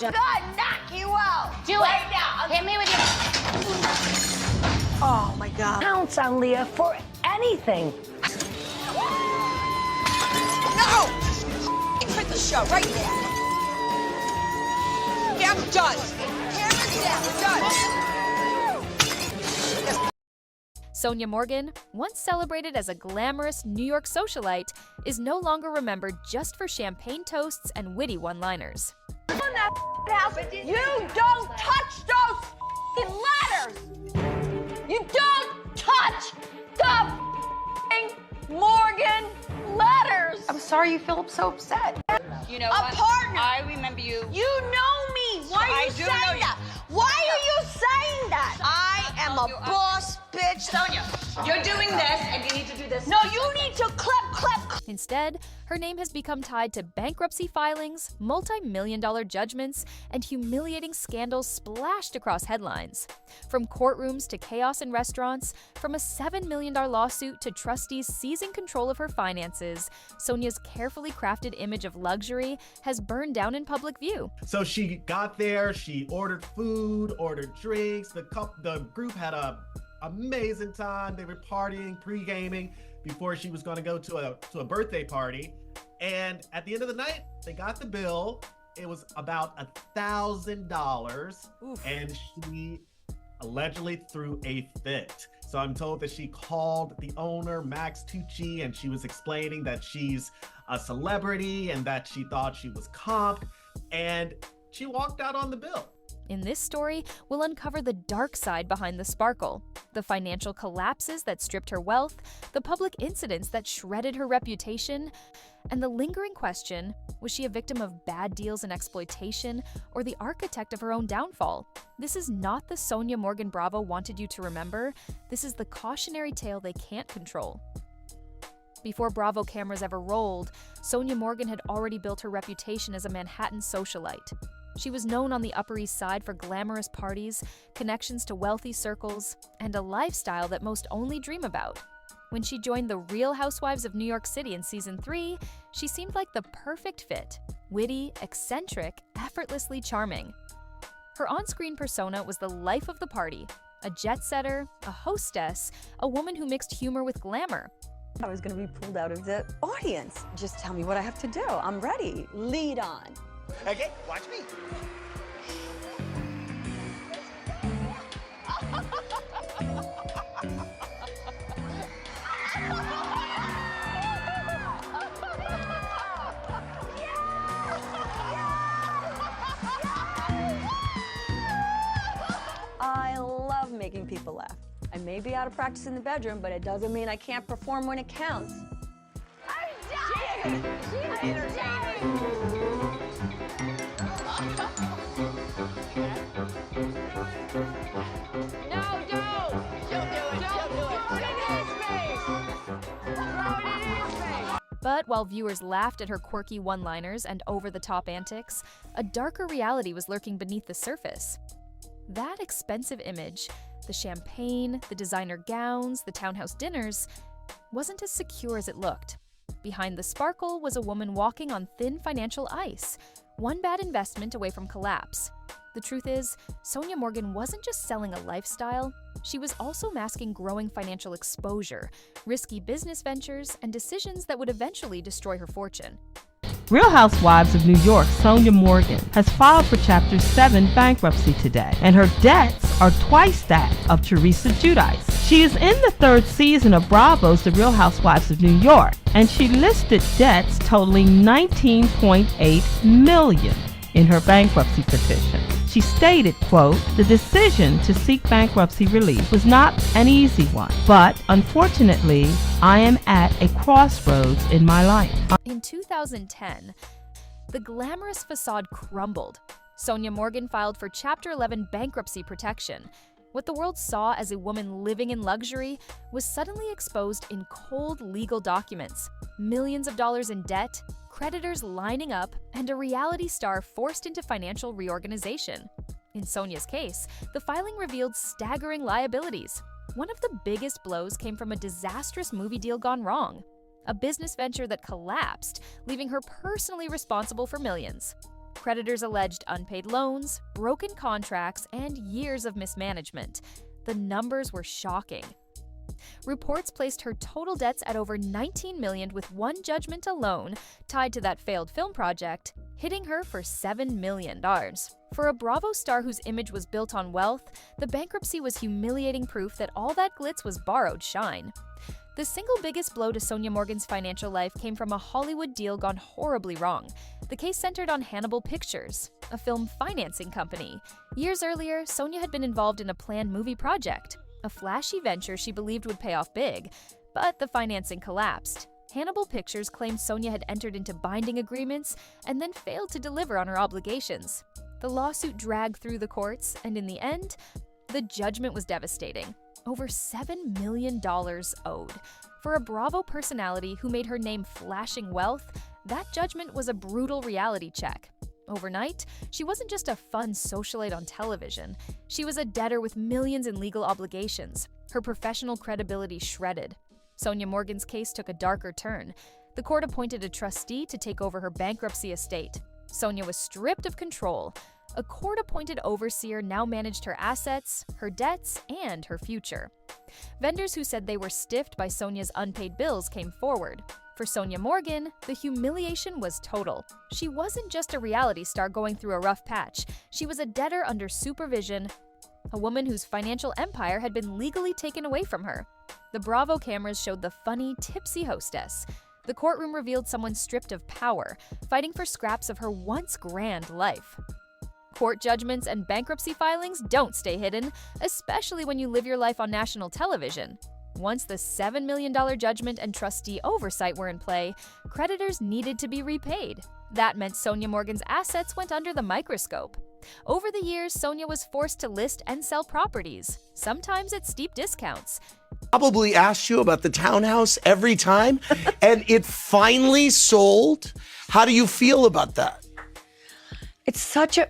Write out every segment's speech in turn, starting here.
God, knock you out! Do right it! now! Hit me with your... Oh my God! Pounce on Leah for anything. No! Quit the show right there. Yeah, I'm done. Camera's down. Done. Sonja Morgan, once celebrated as a glamorous New York socialite, is no longer remembered just for champagne toasts and witty one-liners. In that house, you don't touch those letters. You don't touch the Morgan letters. I'm sorry you feel so upset. You know A what? partner. I remember you. You know me. Why are you saying that? Why are you saying that? I am a boss, bitch. Sonja, you're doing this and you need to do this. No, you need to clap. Instead, her name has become tied to bankruptcy filings, multi-million-dollar judgments, and humiliating scandals splashed across headlines. From courtrooms to chaos in restaurants, from a $7 million lawsuit to trustees seizing control of her finances, Sonja's carefully crafted image of luxury has burned down in public view. So she got there, she ordered food, ordered drinks, the group had a amazing time. They were partying, pre-gaming before she was going to go to a birthday party. And at the end of the night, they got the bill. It was about $1,000, and she allegedly threw a fit. So I'm told that she called the owner, Max Tucci, and she was explaining that she's a celebrity and that she thought she was comped, and she walked out on the bill. In this story, we'll uncover the dark side behind the sparkle, the financial collapses that stripped her wealth, the public incidents that shredded her reputation, and the lingering question, was she a victim of bad deals and exploitation, or the architect of her own downfall? This is not the Sonja Morgan Bravo wanted you to remember. This is the cautionary tale they can't control. Before Bravo cameras ever rolled, Sonja Morgan had already built her reputation as a Manhattan socialite. She was known on the Upper East Side for glamorous parties, connections to wealthy circles, and a lifestyle that most only dream about. When she joined the Real Housewives of New York City in Season 3, she seemed like the perfect fit, witty, eccentric, effortlessly charming. Her on-screen persona was the life of the party, a jet-setter, a hostess, a woman who mixed humor with glamour. I was going to be pulled out of the audience. Just tell me what I have to do. I'm ready. Lead on. Okay, watch me. I love making people laugh. I may be out of practice in the bedroom, but it doesn't mean I can't perform when it counts. I'm dying. She's dying. No, don't. She'll do it. Throw it in his face. Throw it in his face. But while viewers laughed at her quirky one-liners and over-the-top antics, a darker reality was lurking beneath the surface. That expensive image, the champagne, the designer gowns, the townhouse dinners, wasn't as secure as it looked. Behind the sparkle was a woman walking on thin financial ice, one bad investment away from collapse. The truth is, Sonja Morgan wasn't just selling a lifestyle, she was also masking growing financial exposure, risky business ventures, and decisions that would eventually destroy her fortune. Real Housewives of New York, Sonja Morgan, has filed for Chapter 7 bankruptcy today, and her debts are twice that of Teresa Giudice. She is in the third season of Bravo's The Real Housewives of New York, and she listed debts totaling $19.8 million in her bankruptcy petition. She stated, quote, "The decision to seek bankruptcy relief was not an easy one, but unfortunately, I am at a crossroads in my life." In 2010, the glamorous facade crumbled. Sonja Morgan filed for Chapter 11 bankruptcy protection. What the world saw as a woman living in luxury was suddenly exposed in cold legal documents, millions of dollars in debt, creditors lining up, and a reality star forced into financial reorganization. In Sonja's case, the filing revealed staggering liabilities. One of the biggest blows came from a disastrous movie deal gone wrong, a business venture that collapsed, leaving her personally responsible for millions. Creditors alleged unpaid loans, broken contracts, and years of mismanagement. The numbers were shocking. Reports placed her total debts at over $19 million, with one judgment alone tied to that failed film project, hitting her for $7 million. For a Bravo star whose image was built on wealth, the bankruptcy was humiliating proof that all that glitz was borrowed shine. The single biggest blow to Sonja Morgan's financial life came from a Hollywood deal gone horribly wrong. The case centered on Hannibal Pictures, a film financing company. Years earlier, Sonja had been involved in a planned movie project, a flashy venture she believed would pay off big, but the financing collapsed. Hannibal Pictures claimed Sonja had entered into binding agreements and then failed to deliver on her obligations. The lawsuit dragged through the courts, and in the end, the judgment was devastating. Over $7 million owed. For a Bravo personality who made her name flashing wealth, that judgment was a brutal reality check. Overnight, she wasn't just a fun socialite on television. She was a debtor with millions in legal obligations, her professional credibility shredded. Sonja Morgan's case took a darker turn. The court appointed a trustee to take over her bankruptcy estate. Sonja was stripped of control. A court-appointed overseer now managed her assets, her debts, and her future. Vendors who said they were stiffed by Sonja's unpaid bills came forward. For Sonja Morgan, the humiliation was total. She wasn't just a reality star going through a rough patch. She was a debtor under supervision, a woman whose financial empire had been legally taken away from her. The Bravo cameras showed the funny, tipsy hostess. The courtroom revealed someone stripped of power, fighting for scraps of her once grand life. Court judgments and bankruptcy filings don't stay hidden, especially when you live your life on national television. Once the $7 million judgment and trustee oversight were in play, creditors needed to be repaid. That meant Sonja Morgan's assets went under the microscope. Over the years, Sonja was forced to list and sell properties, sometimes at steep discounts. Probably asked you about the townhouse every time, and it finally sold. How do you feel about that? It's such a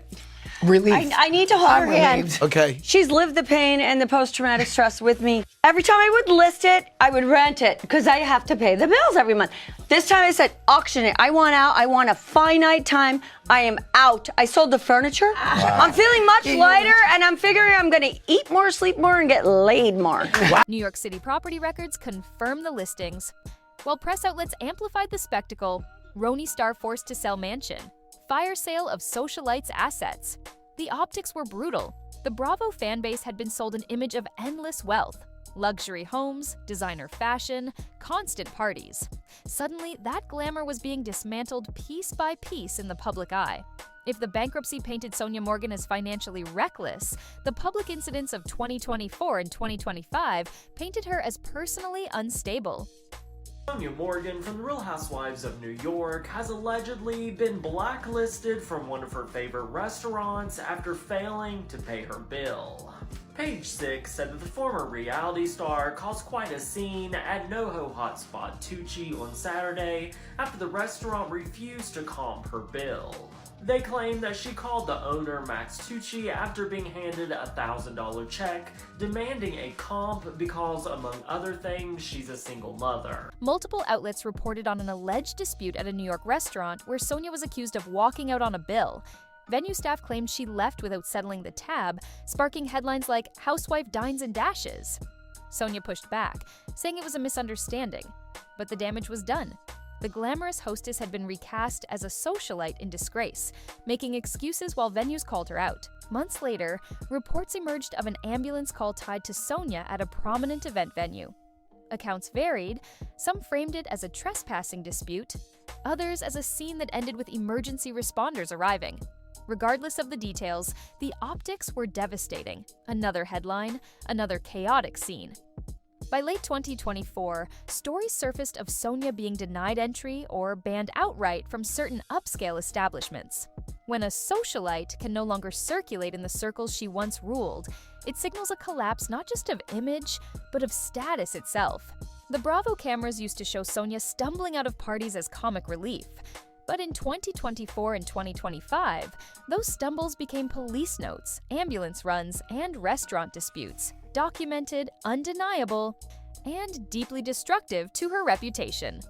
Relief. I need to hold her hand. Okay. She's lived the pain and the post-traumatic stress with me. Every time I would list it, I would rent it because I have to pay the bills every month. This time I said, auction it. I want out. I want a finite time. I am out. I sold the furniture. Wow. I'm feeling much lighter, and I'm figuring I'm going to eat more, sleep more, and get laid more. Wow. New York City property records confirm the listings. While press outlets amplified the spectacle, Roni star forced to sell mansion. Fire sale of socialites' assets. The optics were brutal. The Bravo fan base had been sold an image of endless wealth, luxury homes, designer fashion, constant parties. Suddenly, that glamour was being dismantled piece by piece in the public eye. If the bankruptcy painted Sonja Morgan as financially reckless, the public incidents of 2024 and 2025 painted her as personally unstable. Sonja Morgan from the Real Housewives of New York has allegedly been blacklisted from one of her favorite restaurants after failing to pay her bill. Page 6 said that the former reality star caused quite a scene at NoHo hotspot Tucci on Saturday after the restaurant refused to comp her bill. They claim that she called the owner, Max Tucci, after being handed a $1,000 check, demanding a comp because, among other things, she's a single mother. Multiple outlets reported on an alleged dispute at a New York restaurant where Sonja was accused of walking out on a bill. Venue staff claimed she left without settling the tab, sparking headlines like "Housewife dines and dashes." Sonja pushed back, saying it was a misunderstanding, but the damage was done. The glamorous hostess had been recast as a socialite in disgrace, making excuses while venues called her out. Months later, reports emerged of an ambulance call tied to Sonja at a prominent event venue. Accounts varied. Some framed it as a trespassing dispute, others as a scene that ended with emergency responders arriving. Regardless of the details, the optics were devastating. Another headline, another chaotic scene. By late 2024, stories surfaced of Sonja being denied entry or banned outright from certain upscale establishments. When a socialite can no longer circulate in the circles she once ruled, it signals a collapse not just of image, but of status itself. The Bravo cameras used to show Sonja stumbling out of parties as comic relief. But in 2024 and 2025, those stumbles became police notes, ambulance runs, and restaurant disputes. Documented, undeniable, and deeply destructive to her reputation.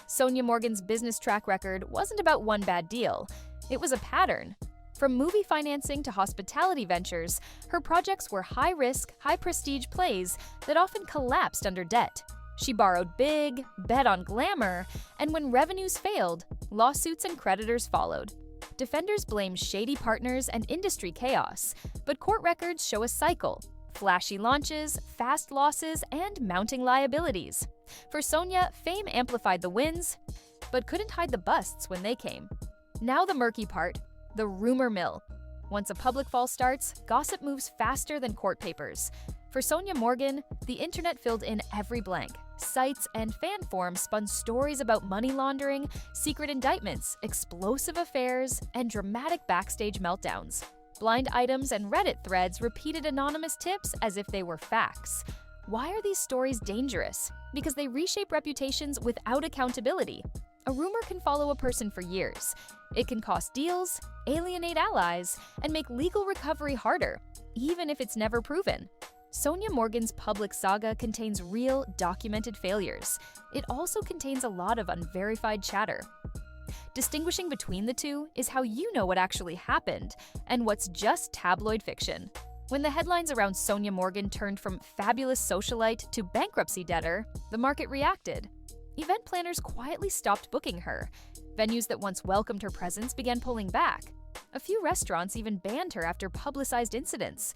Sonja Morgan's business track record wasn't about one bad deal. It was a pattern. From movie financing to hospitality ventures, her projects were high-risk, high-prestige plays that often collapsed under debt. She borrowed big, bet on glamour, and when revenues failed, lawsuits and creditors followed. Defenders blame shady partners and industry chaos, but court records show a cycle: flashy launches, fast losses, and mounting liabilities. For Sonja, fame amplified the wins, but couldn't hide the busts when they came. Now the murky part: the rumor mill. Once a public fall starts, gossip moves faster than court papers. For Sonja Morgan, the internet filled in every blank. Sites and fan forums spun stories about money laundering, secret indictments, explosive affairs, and dramatic backstage meltdowns. Blind items and Reddit threads repeated anonymous tips as if they were facts. Why are these stories dangerous? Because they reshape reputations without accountability. A rumor can follow a person for years. It can cost deals, alienate allies, and make legal recovery harder, even if it's never proven. Sonja Morgan's public saga contains real, documented failures. It also contains a lot of unverified chatter. Distinguishing between the two is how you know what actually happened and what's just tabloid fiction. When the headlines around Sonja Morgan turned from fabulous socialite to bankruptcy debtor, the market reacted. Event planners quietly stopped booking her. Venues that once welcomed her presence began pulling back. A few restaurants even banned her after publicized incidents.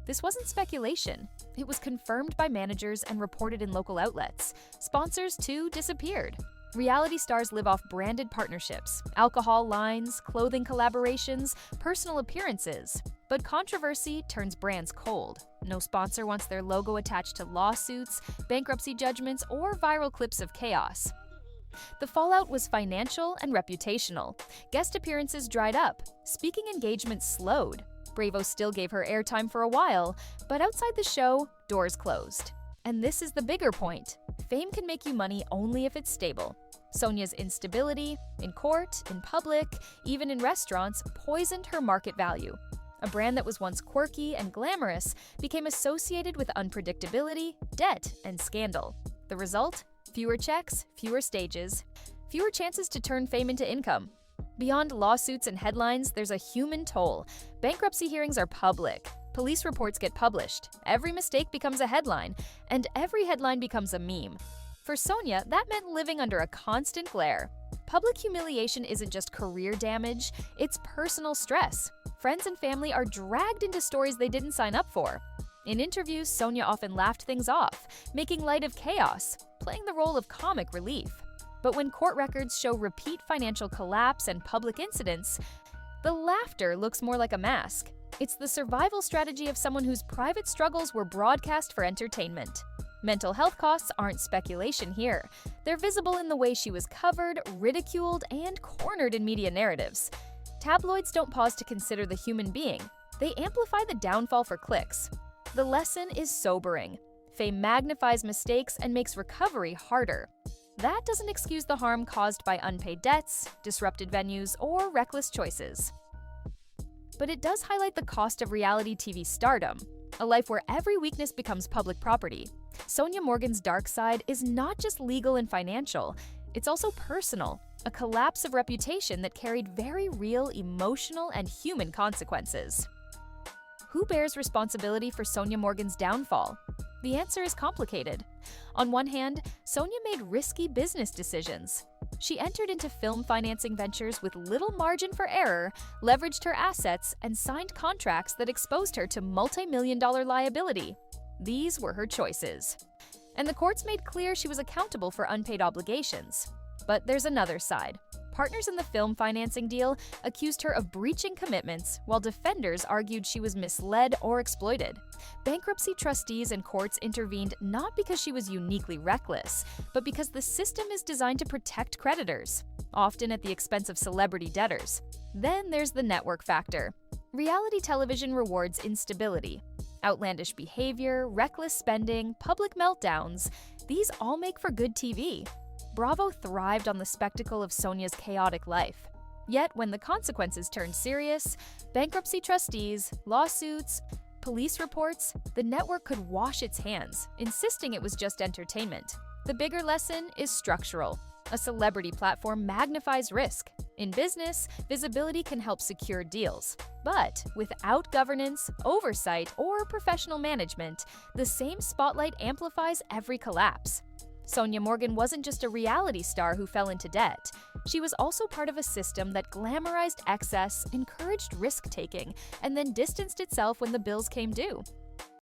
This wasn't speculation. It was confirmed by managers and reported in local outlets. Sponsors, too, disappeared. Reality stars live off branded partnerships, alcohol lines, clothing collaborations, personal appearances. But controversy turns brands cold. No sponsor wants their logo attached to lawsuits, bankruptcy judgments, or viral clips of chaos. The fallout was financial and reputational. Guest appearances dried up. Speaking engagements slowed. Bravo still gave her airtime for a while, but outside the show, doors closed. And this is the bigger point. Fame can make you money only if it's stable. Sonja's instability, in court, in public, even in restaurants, poisoned her market value. A brand that was once quirky and glamorous became associated with unpredictability, debt, and scandal. The result? Fewer checks, fewer stages, fewer chances to turn fame into income. Beyond lawsuits and headlines, there's a human toll. Bankruptcy hearings are public. Police reports get published. Every mistake becomes a headline, and every headline becomes a meme. For Sonja, that meant living under a constant glare. Public humiliation isn't just career damage, it's personal stress. Friends and family are dragged into stories they didn't sign up for. In interviews, Sonja often laughed things off, making light of chaos, playing the role of comic relief. But when court records show repeat financial collapse and public incidents, the laughter looks more like a mask. It's the survival strategy of someone whose private struggles were broadcast for entertainment. Mental health costs aren't speculation here. They're visible in the way she was covered, ridiculed, and cornered in media narratives. Tabloids don't pause to consider the human being. They amplify the downfall for clicks. The lesson is sobering. Fame magnifies mistakes and makes recovery harder. That doesn't excuse the harm caused by unpaid debts, disrupted venues, or reckless choices. But it does highlight the cost of reality TV stardom, a life where every weakness becomes public property. Sonja Morgan's dark side is not just legal and financial, it's also personal, a collapse of reputation that carried very real emotional and human consequences. Who bears responsibility for Sonja Morgan's downfall? The answer is complicated. On one hand, Sonja made risky business decisions. She entered into film financing ventures with little margin for error, leveraged her assets, and signed contracts that exposed her to multi-million-dollar liability. These were her choices. And the courts made clear she was accountable for unpaid obligations. But there's another side. Partners in the film financing deal accused her of breaching commitments, while defenders argued she was misled or exploited. Bankruptcy trustees and courts intervened not because she was uniquely reckless, but because the system is designed to protect creditors, often at the expense of celebrity debtors. Then there's the network factor. Reality television rewards instability. Outlandish behavior, reckless spending, public meltdowns, these all make for good TV. Bravo thrived on the spectacle of Sonja's chaotic life. Yet, when the consequences turned serious, bankruptcy trustees, lawsuits, police reports, the network could wash its hands, insisting it was just entertainment. The bigger lesson is structural. A celebrity platform magnifies risk. In business, visibility can help secure deals. But without governance, oversight, or professional management, the same spotlight amplifies every collapse. Sonja Morgan wasn't just a reality star who fell into debt. She was also part of a system that glamorized excess, encouraged risk-taking, and then distanced itself when the bills came due.